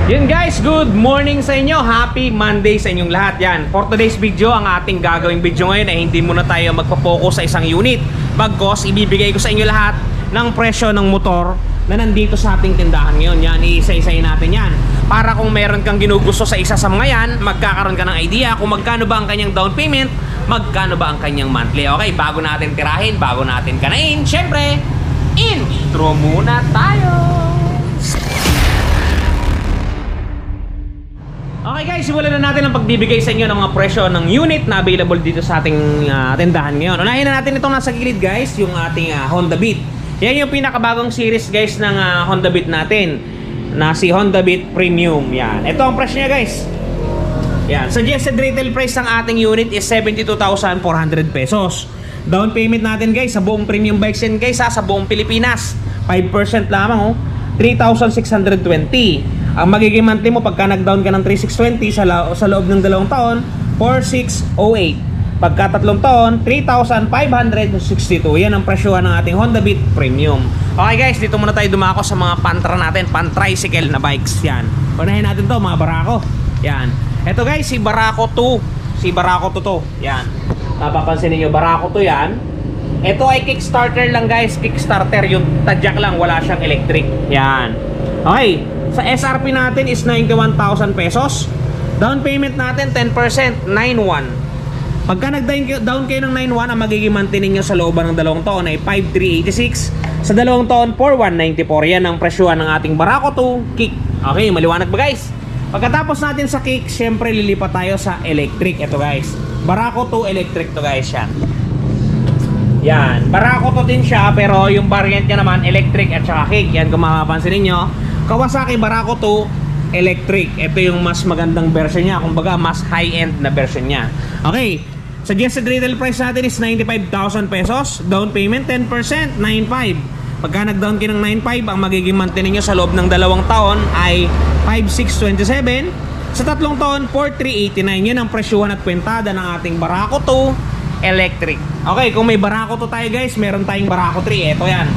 Yun guys, good morning sa inyo. Happy Monday sa inyong lahat. Yan, for today's video, ang ating gagawing video ngayon ay hindi muna tayo magpo-focus sa isang unit. Bagkos, ibibigay ko sa inyo lahat ng presyo ng motor na nandito sa ating tindahan ngayon. Yan, iisa-isayin natin yan. Para kung meron kang ginugusto sa isa sa mga yan, magkakaroon ka ng idea kung magkano ba ang kanyang down payment, magkano ba ang kanyang monthly. Okay, bago natin tirahin, bago natin kanain, syempre, intro muna tayo. Okay guys, simulan na natin ang pagbibigay sa inyo ng mga presyo ng unit na available dito sa ating tindahan ngayon. Unahin na natin itong nasa gilid guys, yung ating Honda Beat. Yan yung pinakabagong series guys ng Honda Beat natin, na si Honda Beat Premium. Yan, ito ang presyo niya guys. Yan, suggested retail price ng ating unit is 72,400 pesos. Down payment natin guys sa buong premium bikes yan guys sa buong Pilipinas, 5% lamang 3,620. Ang magiging monthly mo pagka nag-down ka ng 3,620 sa loob ng 2 taon, 4,608. Pagka 3 taon, 3,562. Yan ang presyohan ng ating Honda Beat Premium. Okay guys, dito muna tayo dumako sa mga pantra natin, pan-tricycle na bikes. Yan, unahin natin to, mga Barako. Yan, eto guys, si Barako 2. Si Barako 2 to. Yan, napapansin niyo, Barako 2 yan. Ito ay Kickstarter lang guys, Kickstarter, yung tadyak lang, wala siyang electric. Yan, okay. Sa SRP natin is 91,000 pesos. Down payment natin 10%, 9,100. Pagka nag-down kayo ng 9,100, ang magiging monthly ninyo sa looban ng 2 taon ay 5,386. Sa 2 taon, 4,194. Yan ang presyohan ng ating Barako 2 Kick. Okay, maliwanag ba guys? Pagkatapos natin sa Kick, syempre lilipat tayo sa electric. Ito guys, Barako 2 electric to guys. Yan, Barako 2 din siya, pero yung variant niya naman electric at saka Kick. Yan, kung mapapansin ninyo, Kawasaki Barako 2 electric. Ito yung mas magandang version niya, kumbaga mas high-end na version niya. Okay, suggested retail price natin is 95,000 pesos. Down payment 10%, 9,500. Pagka nag-down kayo ng 9,500, ang magiging monthly ninyo sa loob ng 2 taon ay 5,627. Sa 3 taon, 4,389. Yan ang presyuhan at kwentada ng ating Barako 2 electric. Okay, kung may Barako 2 tayo guys, meron tayong Barako 3. Ito yan,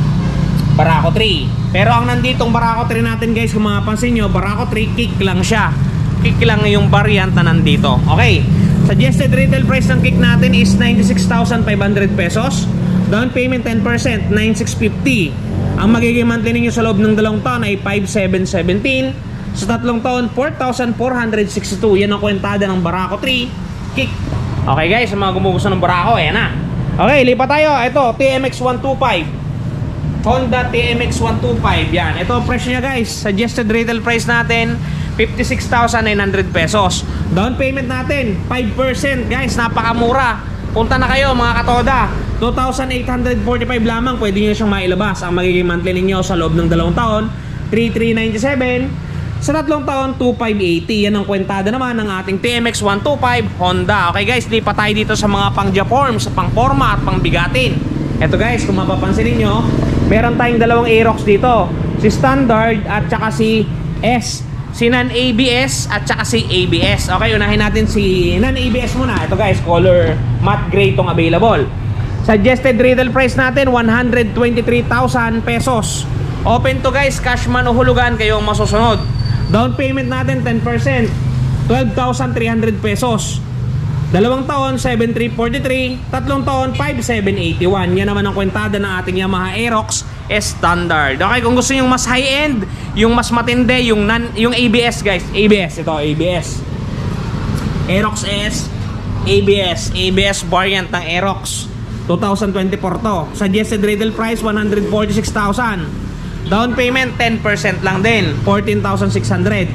Barako 3. Pero ang nanditong Barako 3 natin guys, kung mapapansin nyo, Barako 3 Kick lang siya. Kick lang yung variant na nandito. Okay, suggested retail price ng Kick natin is 96,500 pesos. Down payment 10%, 9,650. Ang magiging monthly ninyo sa loob ng 2 taon ay 5,717. Sa 3 taon, 4,462. Yan ang kwentada ng Barako 3 Kick. Okay guys, sa mga gumugusto ng Barako, ayan na. Okay, lipat tayo. Ito, TMX 125, Honda TMX 125. Yan, ito ang presyo niya guys. Suggested retail price natin 56,900 pesos. Down payment natin 5% guys, napakamura. Punta na kayo mga katoda, 2,845 lamang, pwede nyo siyang mailabas. Ang magiging monthly ninyo sa loob ng 2 taon, 3,397. Sa 3 taon, 2,580. Yan ang kwentada naman ng ating TMX 125 Honda. Okay guys, lipat tayo dito sa mga pang Jaform, sa pang forma at pang bigatin. Ito guys, kung mapapansin niyo, meron tayong 2 Aerox dito, si Standard at saka si S, si non-ABS at saka si ABS. Okay, unahin natin si non-ABS muna. Ito guys, color matte gray itong available. Suggested retail price natin 123,000 pesos. Open to guys, cash man o hulugan, kayo ang masusunod. Down payment natin 10%, 12,300 pesos. 2 taon, 7,343. 3 taon, 5,781. Yan naman ang kwentada ng ating Yamaha Aerox Standard. Okay, kung gusto nyo mas high-end, yung mas matindi, yung ABS guys. ABS, ito ABS, Aerox S ABS, ABS variant ng Aerox 2024 to. Suggested retail price 146,000. Down payment 10% lang din, 14,600.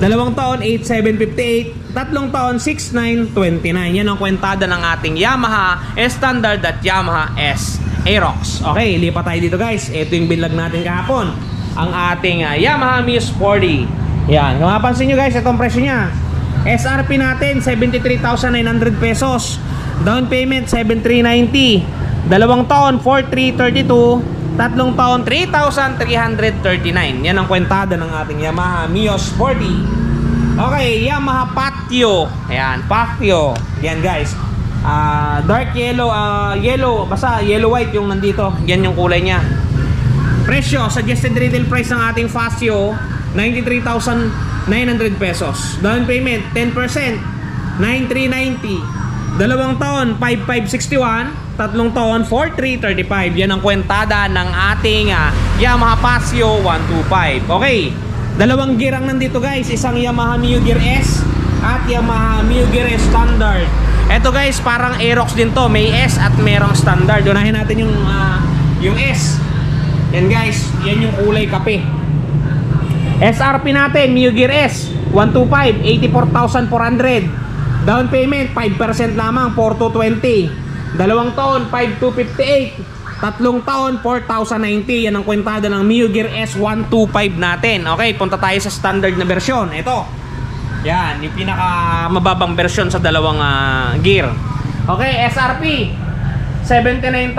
2 taon, 8,758. 3 taon, 6,929. Yan ang kwentada ng ating Yamaha Standard at Yamaha S Aerox. Okay, lipat tayo dito guys. Ito yung binlag natin kahapon, ang ating Yamaha Muse 40. Yan, kung mapansin nyo guys, itong presyo nya. SRP natin 73,900 pesos. Down payment 7,390. 2 taon, 4,332. 3 taon, 3,339. Yan ang kwentada ng ating Yamaha Muse 40. Okay, Yamaha Patio. Ayan, Patio. Yan guys, dark yellow, yellow, basta yellow white yung nandito. Yan yung kulay niya. Presyo, suggested retail price ng ating Fascio 93,900 pesos. Down payment 10%, 9,390. 2 taon 5,561, 3 taon 4,335. Yan ang kwentada ng ating Yamaha Paseo 125. Okay, dalawang gear ang nandito guys, isang Yamaha Mio Gear S at Yamaha Mio Gear S Standard. Eto guys, parang Aerox din to, may S at merong Standard. Unahin natin yung S. Yan guys, yan yung kulay kape. SRP natin, Mio Gear S 125, 84,400. Down payment 5% lamang, 4,220. 2 taon 5,258. 3 taon 4,090. Yan ang kwentada ng Mio Gear S 125 natin. Okay, punta tayo sa standard na version. Ito, yan, yung pinaka mababang version sa dalawang gear. Okay, SRP 79,400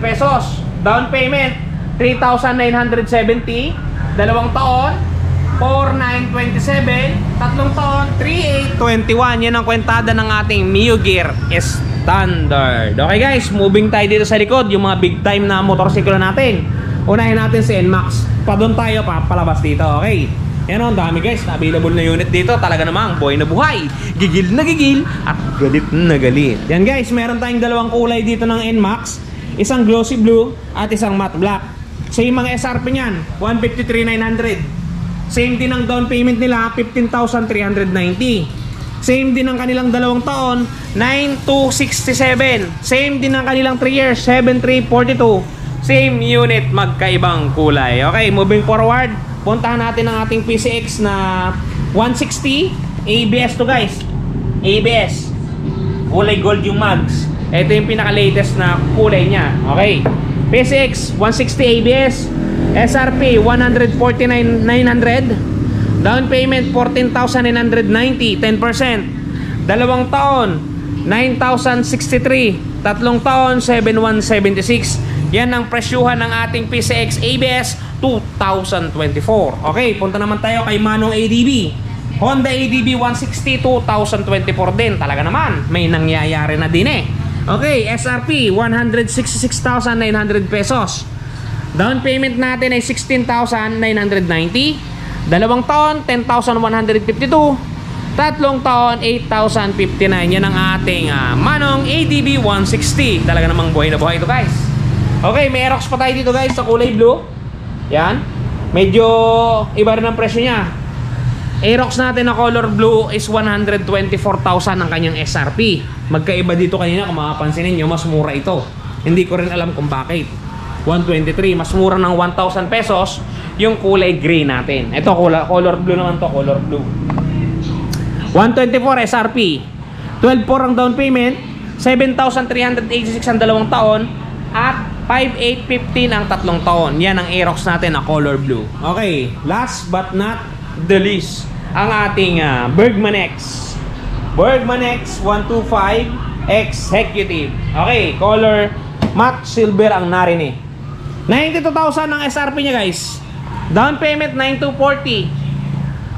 pesos. Down payment 3,970. 2 taon 4,927. 3 taon 3,821. Yan ang kwentada ng ating Mio Gear Standard. Okay guys, moving tayo dito sa likod, yung mga big time na motorsiklo natin. Unahin natin si NMAX. Pa doon tayo, palabas dito. Okay, yan o, ang dami guys na available na unit dito. Talaga namang buhay na buhay, gigil na gigil, at galit na galit. Yan guys, meron tayong dalawang kulay dito ng NMAX. Isang glossy blue at isang matte black. Same mga SRP niyan, 153,900. Same din ang down payment nila, 15,390. Same din ang kanilang 2 taon, 9,267. Same din ang kanilang 3 years, 7,342. Same unit, magkaibang kulay. Okay, moving forward, puntahan natin ang ating PCX na 160. ABS to guys, ABS. Kulay gold yung mags. Ito yung pinaka-latest na kulay niya. Okay, PCX 160 ABS. SRP 149,900. Down payment 14,990, 10%. 2 taon 9,063. 3 taon 7,176. Yan ang presyuhan ng ating PCX ABS 2024. Okay, punta naman tayo kay Manong ADB. Honda ADB 160 2024 din. Talaga naman, may nangyayari na din eh. Okay, SRP 166,900 pesos. Down payment natin ay 16,990. 2 taon 10,152. 3 taon 8,059. Yan ang ating Manong ADB 160. Talaga namang buhay na buhay ito guys. Okay, may Aerox pa tayo dito guys sa kulay blue. Yan, medyo iba rin ang presyo niya. Aerox natin na color blue is 124,000 ang kanyang SRP. Magkaiba dito kanina, kung makapansin niyo, mas mura ito. Hindi ko rin alam kung bakit. 123, mas mura ng 1,000 pesos yung kulay gray natin. Ito, color blue naman to, color blue. 124 SRP. 12,400 ang down payment, 7,386 ang 2 taon, at 5,815 ang 3 taon. Yan ang Aerox natin na color blue. Okay, last but not the least, ang ating Bergman X. Bergman X 125 Executive. Okay, color matte silver ang narinig. 92,000 ang SRP niya guys. Down payment 9,240.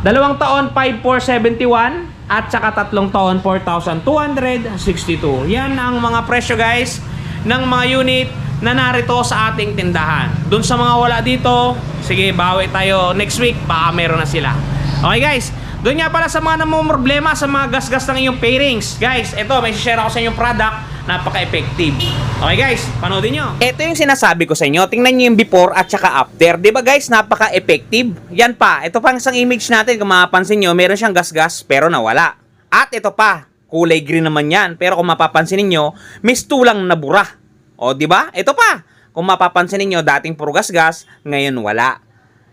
2 taon 5,471 at saka 3 taon 4,262. Yan ang mga presyo guys ng mga unit na narito sa ating tindahan. Doon sa mga wala dito, sige, bawi tayo next week, baka meron na sila. Okay guys, doon nga pala sa mga namumroblema sa mga gas-gas ng iyong pairings. Guys, ito, may share ako sa inyong product, napaka-effective. Okay guys, panoodin nyo. Ito yung sinasabi ko sa inyo, tingnan nyo yung before at saka after. Diba guys, napaka-effective. Yan pa, ito pang isang image natin, kung mapapansin nyo, meron siyang gas-gas pero nawala. At ito pa, kulay green naman yan, pero kung mapapansin niyo, may tulang na bura. O, di ba? Ito pa. Kung mapapansin niyo, dating puro gas-gas, ngayon wala.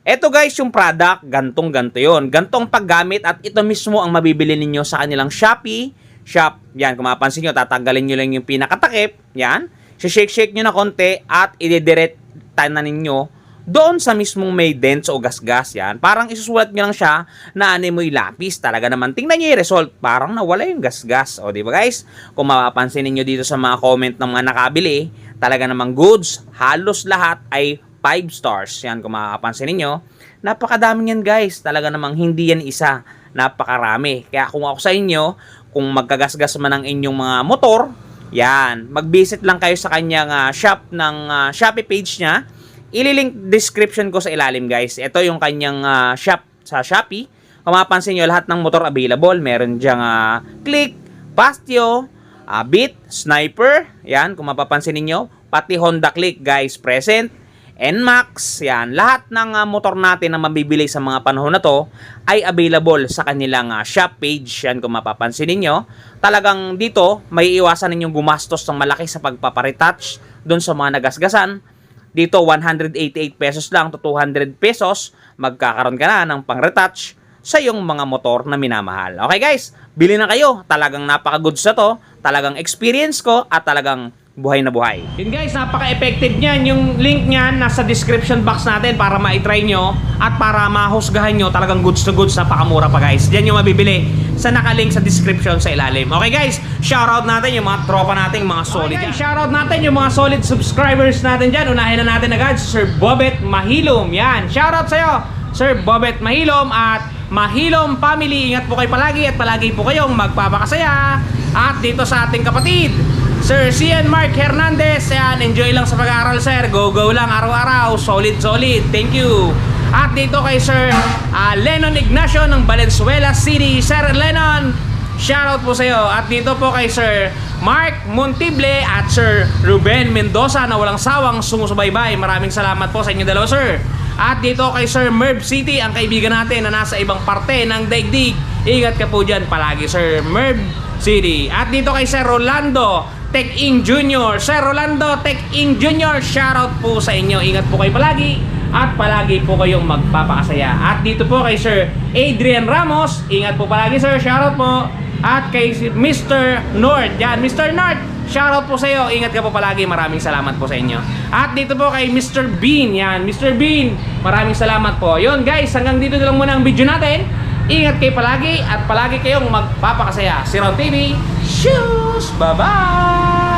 Ito guys, yung product, gantong-ganto yun. Gantong paggamit at ito mismo ang mabibili ninyo sa kanilang Shopee shop. Yan, kung mapapansin nyo, tatanggalin nyo lang yung pinakatakip. Yan. Shake-shake nyo na konti at i-direct na ninyo doon sa mismong may dents o gas-gas. Yan. Parang isusulat nyo lang siya na anemoy lapis. Talaga naman, tingnan nyo yung result. Parang nawala yung gas-gas. O, di ba guys? Kung mapapansin niyo dito sa mga comment ng mga nakabili, talaga namang goods. Halos lahat ay 5 stars. Yan, kung mapapansin niyo, napakadami yan guys. Talaga namang hindi yan isa. Napakarami. Kaya kung ako sa inyo, kung magkagasgas man ang inyong mga motor, yan, mag-visit lang kayo sa kanyang shop ng Shopee page niya. Ililink description ko sa ilalim guys. Ito yung kanyang shop sa Shopee. Kung mapapansin nyo, lahat ng motor available. Meron dyang Click, Pastio, Beat, Sniper. Yan, kung mapapansin niyo, pati Honda Click guys present. NMAX, yan. Lahat ng motor natin na mabibili sa mga panahon na to ay available sa kanilang shop page. Yan, kung mapapansin niyo. Talagang dito, may iwasan ninyong gumastos ng malaki sa pagpaparetouch doon sa mga nagasgasan. Dito, 188 pesos lang to 200 pesos. Magkakaroon ka na ng pang-retouch sa iyong mga motor na minamahal. Okay guys, bili na kayo. Talagang napaka-goods na to. Talagang experience ko at talagang buhay na buhay. Yun guys, napaka-effective niyan. Yung link niyan nasa description box natin para ma-try nyo at para mahusgahan nyo. Talagang goods to goods, napakamura pa guys. Diyan yung mabibili sa nakalink sa description sa ilalim. Okay guys, shoutout natin yung mga tropa natin, mga solid. Okay guys, shoutout natin yung mga solid subscribers natin dyan. Unahin na natin agad si Sir Bobet Mahilom. Yan, shoutout sa'yo Sir Bobet Mahilom at Mahilom family. Ingat po kayo palagi at palagi po kayong magpapakasaya. At dito sa ating kapatid Sir Cian Mark Hernandez, yan, enjoy lang sa pag-aaral sir. Go lang araw-araw. Solid. Thank you. At dito kay Sir Lennon Ignacio ng Valenzuela City. Sir Lennon, shoutout po sa iyo. At dito po kay Sir Mark Montible at Sir Ruben Mendoza na walang sawang sumusubaybay. Maraming salamat po sa inyo dalawa sir. At dito kay Sir Merv City, ang kaibigan natin na nasa ibang parte ng daigdig. Ingat ka po dyan palagi Sir Merv City. At dito kay Sir Rolando Tech-Ing Jr. Sir Rolando Tech-Ing Jr. Shoutout po sa inyo. Ingat po kayo palagi at palagi po kayong magpapakasaya. At dito po kay Sir Adrian Ramos. Ingat po palagi sir. Shoutout po. At kay Mr. North. Yan, Mr. North. Shoutout po sa iyo. Ingat ka po palagi. Maraming salamat po sa inyo. At dito po kay Mr. Bean. Yan, Mr. Bean. Maraming salamat po. Yun guys, hanggang dito na lang muna ang video natin. Ingat kayo palagi at palagi kayong magpapakasaya. Si Ron TV, shoes! Bye-bye!